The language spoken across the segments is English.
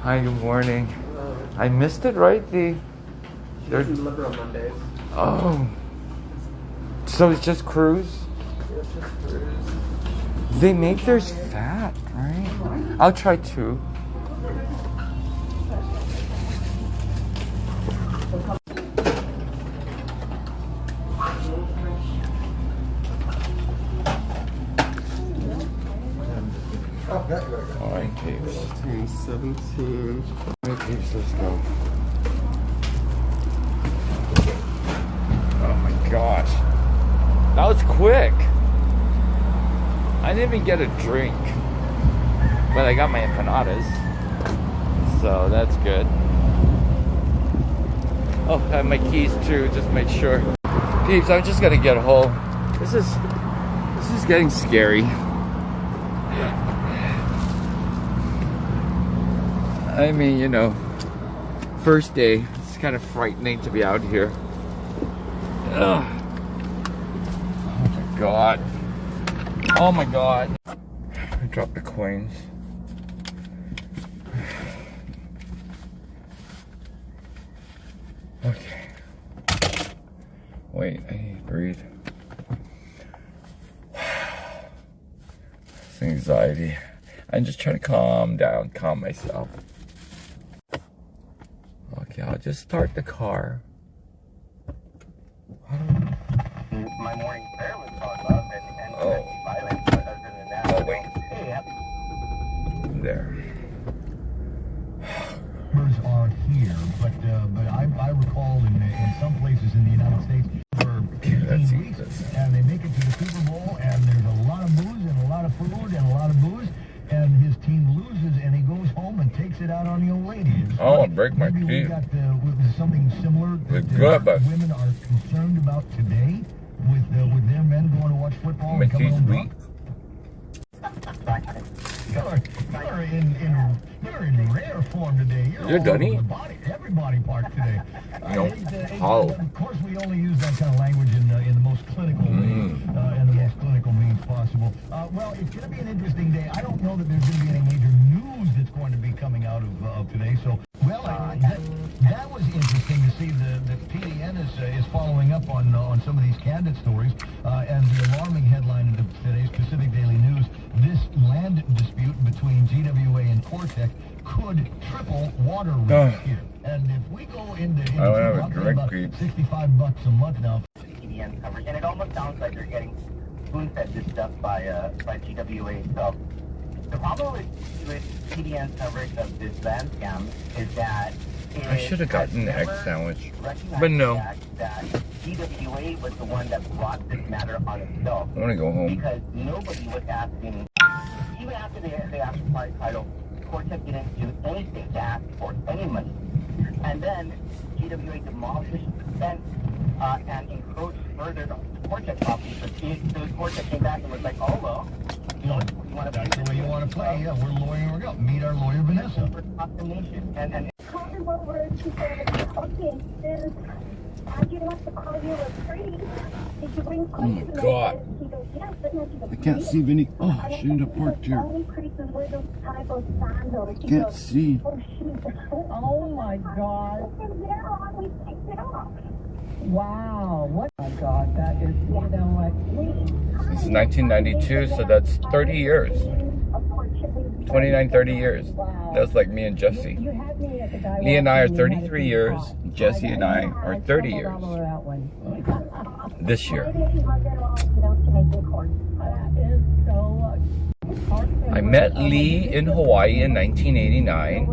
Hi, good morning. I missed it, right? She doesn't deliver on Mondays. Oh. So it's just cruise? Yeah, it's just cruise. They make theirs fat, right? I'll try two. Alright, Peeps. 17. Alright, Peeps, let's go. Oh my gosh. That was quick. I didn't even get a drink. But I got my empanadas. So that's good. Oh, I have my keys too, just make sure. Peeps, I'm just gonna get home. This is getting scary. I mean, you know, first day, it's kind of frightening to be out here. Ugh. Oh my god. Oh my god. I dropped the coins. Okay. Wait, I need to breathe. It's anxiety. I'm just trying to calm down, calm myself. Okay, I'll just start the car. My morning prayer was about love and domestic violence, but other than that, Oh, wait. There. Numbers are here, but I recall in some places in the United States for 18 weeks, and they make it to the Super Bowl, and there's a lot of booze and a lot of food and a lot of booze, and his team loses, and he goes home and takes it out on the old lady. Oh, break my maybe feet. we got something similar that women are concerned about today with their men going to watch football and coming home drunk. You're in rare form today. You're Dunny? Every body part today. No. Hollow. Of course, we only use that kind of language in the most clinical means possible. Well, it's going to be an interesting day. I don't know that there's going to be any major news that's going to be coming out of today. So, well, that was interesting to see that PDN is following up on some of these candid stories. And the alarming headline in today's Pacific Daily News: this land dispute between GWA and Cortec could triple water rates here. And if we go into about $65 a month now. PDN coverage, and it almost sounds like they're getting spoon-fed this stuff by GWA itself. The problem with PDN's coverage of this land scam is that I should have gotten an egg sandwich, but no. That GWA was the one that brought this matter on itself. I want to go home. Because nobody was asking, even after they asked for my title, Cortec didn't do anything to ask for any money. And then GWA demolished the fence and encroached further on Cortec property. So Cortec came back and was like, oh, well, you know, you want to that's the way you want to play. Yeah, we're lawyering. We're going to meet our lawyer, Vanessa. And call him over and she said, okay, since I didn't want to call you a pretty, did you bring clothes? Oh, God. He goes, yes, but no, she goes, I can't see Vinny. Oh, I shouldn't have parked here. only creases wear those type of sandals. She Can't goes, see. oh, shoot. Oh my God. From there on, we picked it off. Wow. What? Oh my God. That is, you know what? Since 1992, so that's 30 years. 29, 30 years. That's like me and Jesse. You had me at the guy Lee and I are walking, 33 years. Jesse and I are 30 years. This year. I met Lee in Hawaii in 1989.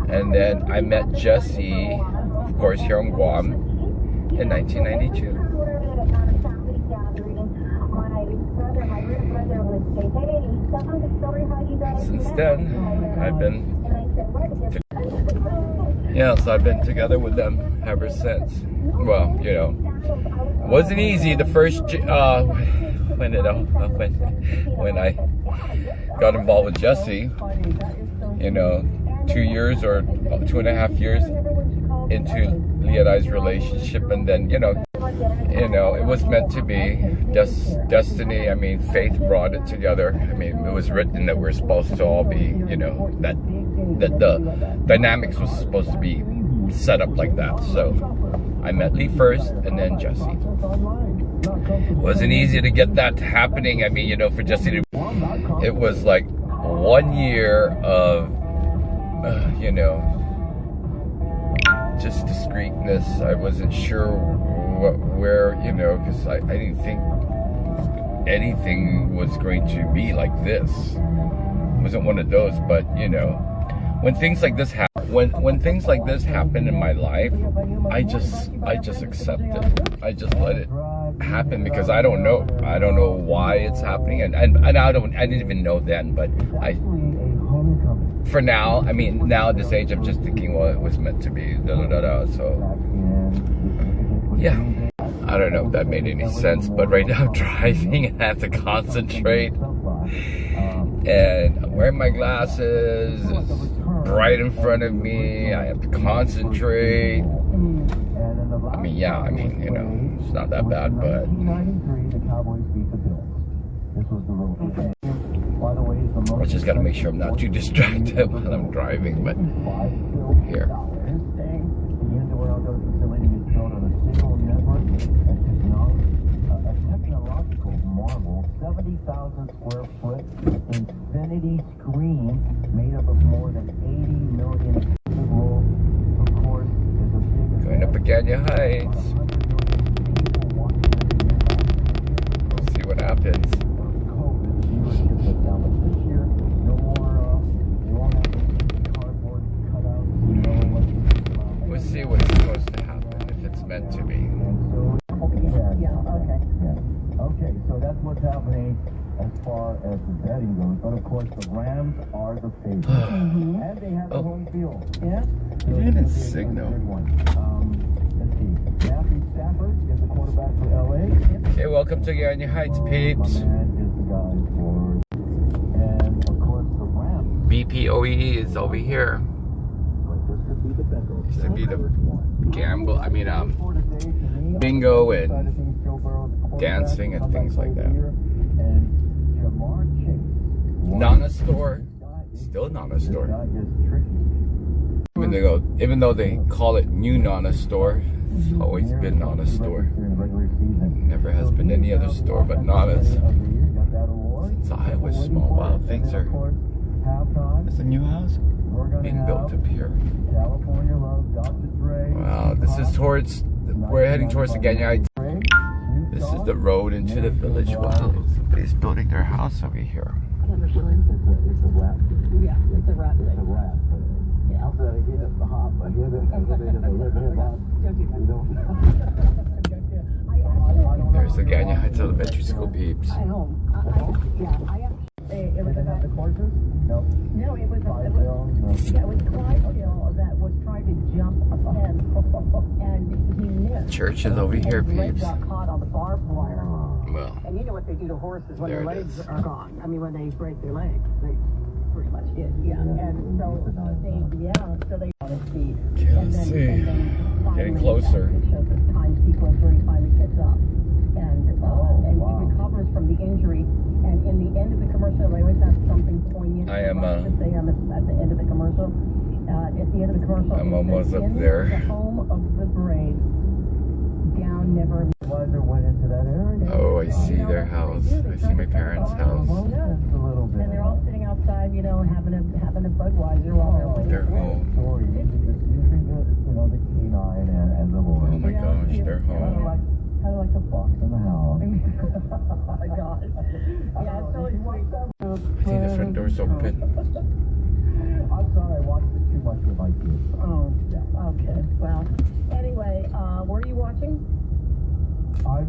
And then I met Jesse, of course, here in Guam in 1992. Since then, I've been so I've been together with them ever since. Well, you know, it wasn't easy the first when I got involved with Jesse, you know, 2 years or 2.5 years into Lee and I's relationship, and then, you know, You know, it was meant to be. Destiny, I mean, faith brought it together. I mean, it was written that we're supposed to all be, you know, that the dynamics was supposed to be set up like that. So I met Lee first and then Jesse. It wasn't easy to get that happening. I mean, you know, for Jesse to, it was like 1 year of, you know, just discreetness. I wasn't sure where, you know, because I didn't think anything was going to be like this. It wasn't one of those, but you know, when things like this happen, when things like this happen in my life, I just accept it. I just let it happen because I don't know why it's happening, and I didn't even know then, but for now, I mean, now at this age, I'm just thinking, well, it was meant to be, so, yeah. I don't know if that made any sense, but right now I'm driving and I have to concentrate. And I'm wearing my glasses, it's right in front of me, I have to concentrate. I mean, yeah, I mean, you know, it's not that bad, but... I just gotta make sure I'm not too distracted while I'm driving, but here. Technological marvel, 70,000 square foot infinity screen made up of more than 80 million people. Of course, is a big going up Agania Heights. We'll see what happens. We'll see what's supposed to happen if it's meant to be. Okay, so that's what's happening as far as the betting goes. But of course, the Rams are the favorites, and they have the home field. Yeah, Even signal. Let's see. Matthew Stafford is the quarterback for LA. Okay, welcome to Agania Heights, peeps. My man is the guy for, and of course the Rams. BPOE is over here. But this could be the Bengals. Used to be the gamble, I mean, bingo and dancing and things like that. Nana store, still Nana store. Even though they call it New Nana store, it's always been Nana store. Never has been any other store but Nana's. Since I was small, wow, things are. It's a new house being built up here. Wow, this is towards. We're heading towards the Agania Heights. This is the road into the village. Wow, somebody's building their house over here. It's a rat. Yeah, it's a rat. It's a rat. Yeah. After I hear the hop, I hear the There's the Agania Heights Elementary School, peeps. I know. It was about the courses? No. No, it was Clydesdale that was trying to jump a fence, and he missed. Church is over here, His leg peeps. got caught on the barbed wire. Well, And you know what they do to horses when There their it legs is. are gone. I mean, when they break their legs, they pretty much hit. Yeah. And so they on his feet. Okay, let's see. Getting closer. It shows the time sequence where he finally gets up. And he recovers from the injury. And in the end of the commercial, they always have something poignant I am, to say at the end of the commercial. At the end of the commercial, I'm it almost says, up "In there." the home of the brave, down never. went into that area. Oh, I see their house. I see my parents' house. Just a little bit. And they're all sitting outside, you know, having a Budweiser while they're waiting. They're home. Story. Using the canine and the Lord. Oh my gosh, they're home. Kind of like the fox in the house. Oh my God. Yeah, it's really sweet. I think the front door's open. I'm sorry, I watched it too much with my kids. Oh, okay. Well, anyway, where are you watching? I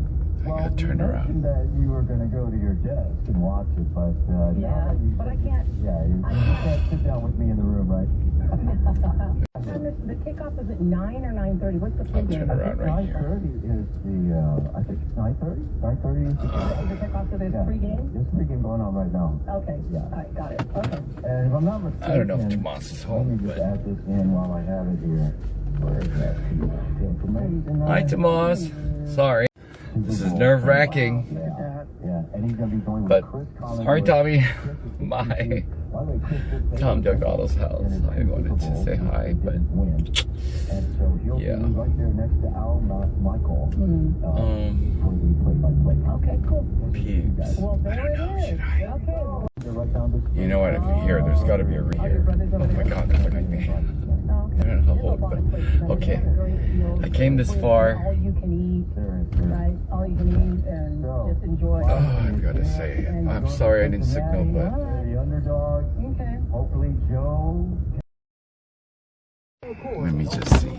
gotta turn you around. mentioned that you were going to go to your desk and watch it, but Yeah, but I can't. Yeah, you can't sit down with me in the room, right? The kickoff is at 9 or 9:30. What's the I'll pregame? turn around right here. 9:30 is the, I think it's 9:30? 9:30 is the Is the kickoff, so there's pregame? There's pregame going on right now. Okay. Yeah. All right, got it. Okay. And if I'm not mistaken, I don't know if Tomas is let home, me just but add this in while I have it here. Hi, Tomas. Sorry. This is nerve-wracking. But sorry, Tommy. My Tom Delgado's house. I wanted to say hi, but yeah. Okay, cool. Peeps. Well, I don't know. Should I? Okay. You know what? Here, there's got to be a here. Oh my God, they look like me. I don't know how old, but okay. I came this far. All you can eat, right? All you can eat and just enjoy. Oh, I've got to say, I'm sorry I didn't signal, but Okay. Hopefully Joe. let me just see.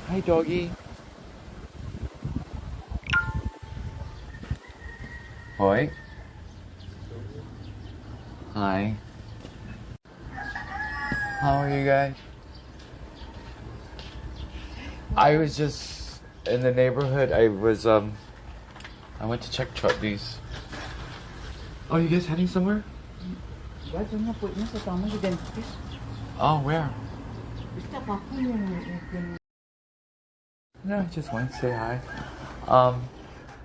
Hi, doggy. Hoi. Hi. How are you guys? I was just in the neighborhood. I went to check Charlie's. Oh, you guys heading somewhere? Oh, where? No, I just wanted to say hi.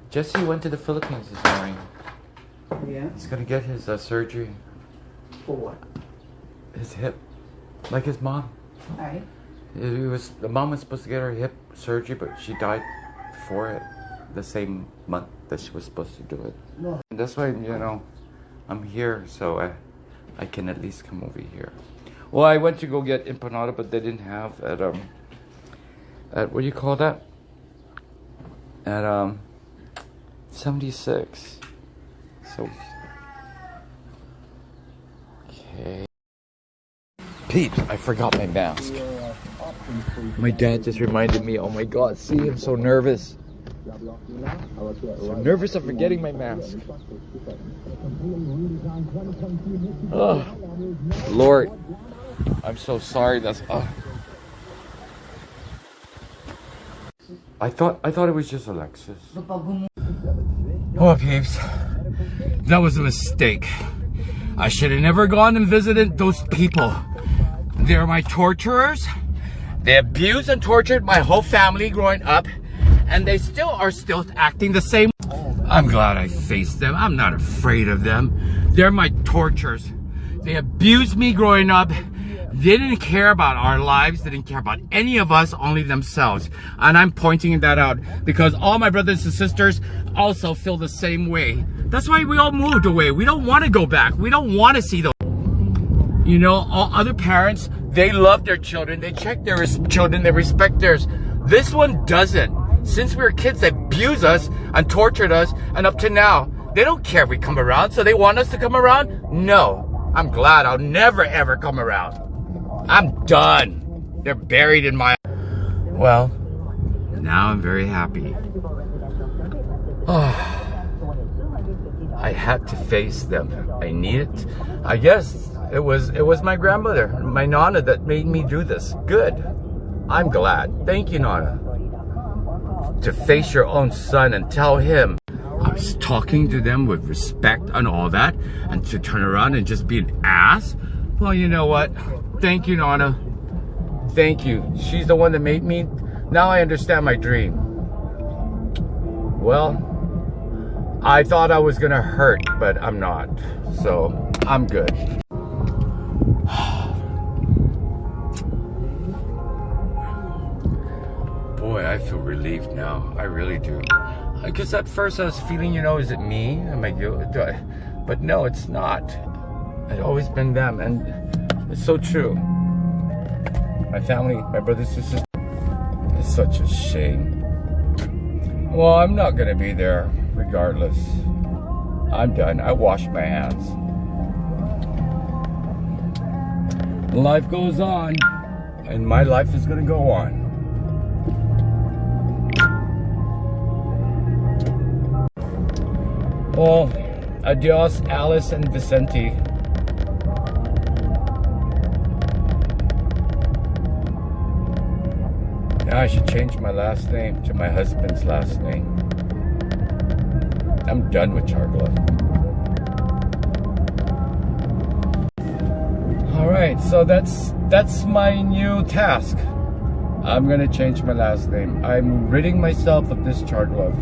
Jesse went to the Philippines this morning. Yeah? He's gonna get his surgery. For what? His hip. Like his mom. Alright. The mom was supposed to get her hip surgery, but she died before it. The same month that she was supposed to do it. No. And that's why, I'm here, so I can at least come over here. Well, I went to go get empanada, but they didn't have at what do you call that? At 76. So okay. Peeps, I forgot my mask. My dad just reminded me. Oh my God, see, I'm so nervous. So nervous of forgetting my mask. Oh, Lord, I'm so sorry. I thought it was just Alexis. Oh, Peeps, that was a mistake. I should have never gone and visited those people. They're my torturers. They abused and tortured my whole family growing up, and they are still acting the same. I'm glad I faced them. I'm not afraid of them. They're my torturers. They abused me growing up. They didn't care about our lives. They didn't care about any of us, only themselves. And I'm pointing that out because all my brothers and sisters also feel the same way. That's why we all moved away. We don't want to go back. We don't want to see them. All other parents, they love their children. They check their children. They respect theirs. This one doesn't. Since we were kids, they abused us and tortured us. And up to now, they don't care if we come around. So they want us to come around? No. I'm glad I'll never, ever come around. I'm done. They're buried in my... Well, now I'm very happy. Oh, I had to face them. I needed... I guess it was my grandmother, my Nana, that made me do this. Good. I'm glad. Thank you, Nana. To face your own son and tell him I was talking to them with respect and all that, and to turn around and just be an ass? Well, you know what? Thank you, Nana. Thank you. She's the one that made me. Now I understand my dream. Well, I thought I was gonna hurt, but I'm not. So, I'm good. Boy, I feel relieved now. I really do. Because at first I was feeling, is it me? Am I guilty? But no, it's not. It's always been them, and it's so true. My family, my brothers and sisters. It's such a shame. Well, I'm not gonna be there regardless. I'm done. I washed my hands. Life goes on, and my life is gonna go on. Well, adios, Alice and Vicente. Now I should change my last name to my husband's last name. I'm done with Chargla. All right, so that's my new task. I'm gonna change my last name. I'm ridding myself of this charred love.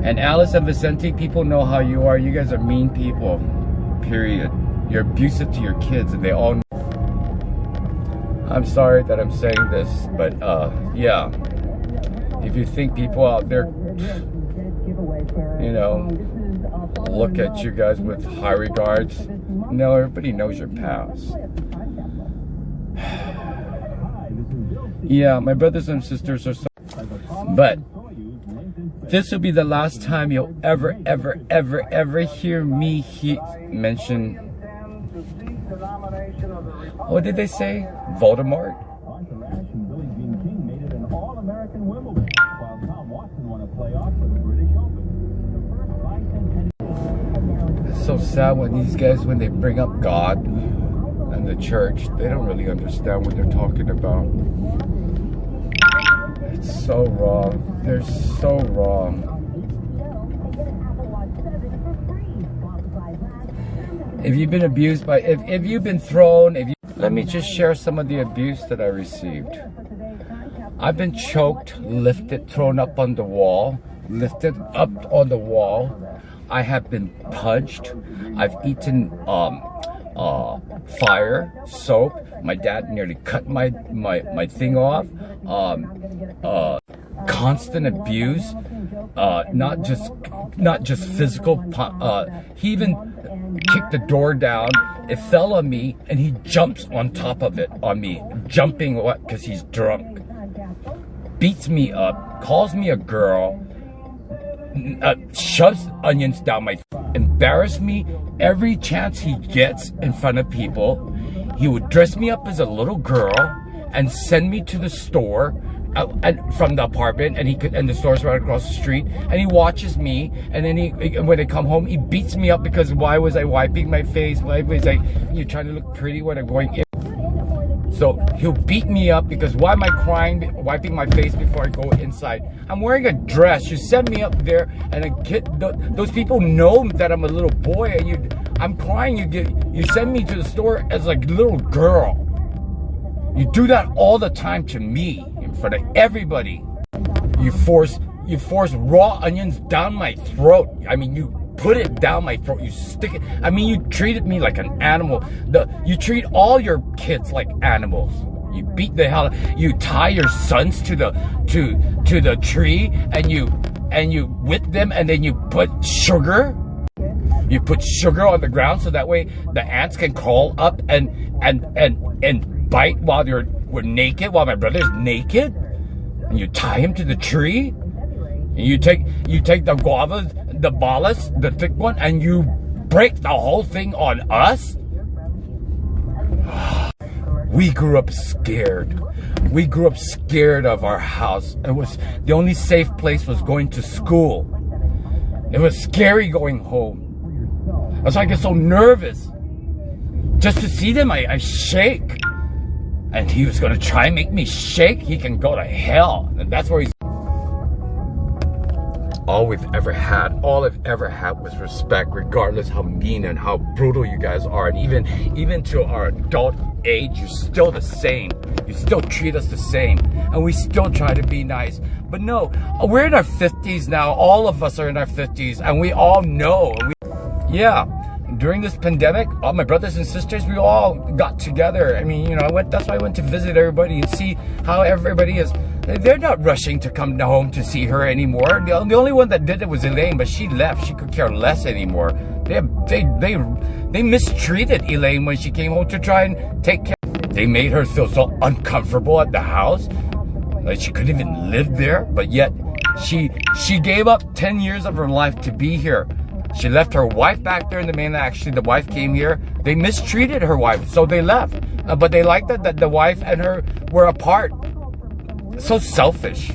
And Alice and Vicente, people know how you are. You guys are mean people, period. You're abusive to your kids, and they all know. I'm sorry that I'm saying this, but yeah. If you think people out there, you know, look at you guys with high regards, no, everybody knows your past. Yeah, my brothers and sisters are so, but this will be the last time you'll ever hear me mention, what did they say? Voldemort? It's so sad when these guys, when they bring up God and the church, they don't really understand what they're talking about. It's so wrong. They're so wrong. If you've been abused by, if you've been thrown, let me just share some of the abuse that I received. I've been choked, lifted, thrown up on the wall, lifted up on the wall. I have been punched. I've eaten fire, soap. My dad nearly cut my thing off. Constant abuse. Not just physical. He even kicked the door down. It fell on me, and he jumps on top of it on me. Jumping what? Because he's drunk. Beats me up. Calls me a girl. Shoves onions down my embarrass me every chance he gets in front of people. He would dress me up as a little girl and send me to the store from the apartment, and the store's right across the street, and he watches me, and then when I come home, he beats me up because why was I wiping my face? Why was you're trying to look pretty when I'm going in? So he'll beat me up because why am I crying, wiping my face before I go inside? I'm wearing a dress. You send me up there, and a kid, those people know that I'm a little boy, and I'm crying. You send me to the store as like a little girl. You do that all the time to me in front of everybody. You force raw onions down my throat. I mean, you put it down my throat. You stick it. I mean, you treated me like an animal. You treat all your kids like animals. You beat the hell. You tie your sons to the tree, and you whip them, and then you put sugar. You put sugar on the ground so that way the ants can crawl up and bite while we're naked, while my brother's naked, and you tie him to the tree. And you take the guava, the balas, the thick one, and you break the whole thing on us. We grew up scared. We grew up scared of our house. It was the only safe place was going to school. It was scary going home. That's why I get so nervous. Just to see them, I shake. And he was gonna try and make me shake. He can go to hell. And that's where he's. All I've ever had was respect, regardless how mean and how brutal you guys are. And even to our adult age, you're still the same. You still treat us the same. And we still try to be nice. But no, we're in our 50s now. All of us are in our 50s. And we all know. Yeah. During this pandemic, all my brothers and sisters, we all got together. I mean, you know, that's why I went to visit everybody and see how everybody is. They're not rushing to come home to see her anymore. The only one that did it was Elaine, but she left. She could care less anymore. They mistreated Elaine when she came home to try and take care. They made her feel so uncomfortable at the house. Like she couldn't even live there, but yet she gave up 10 years of her life to be here. She left her wife back there in the mainland. Actually, the wife came here. They mistreated her wife, so they left. But they liked that the wife and her were apart. So selfish.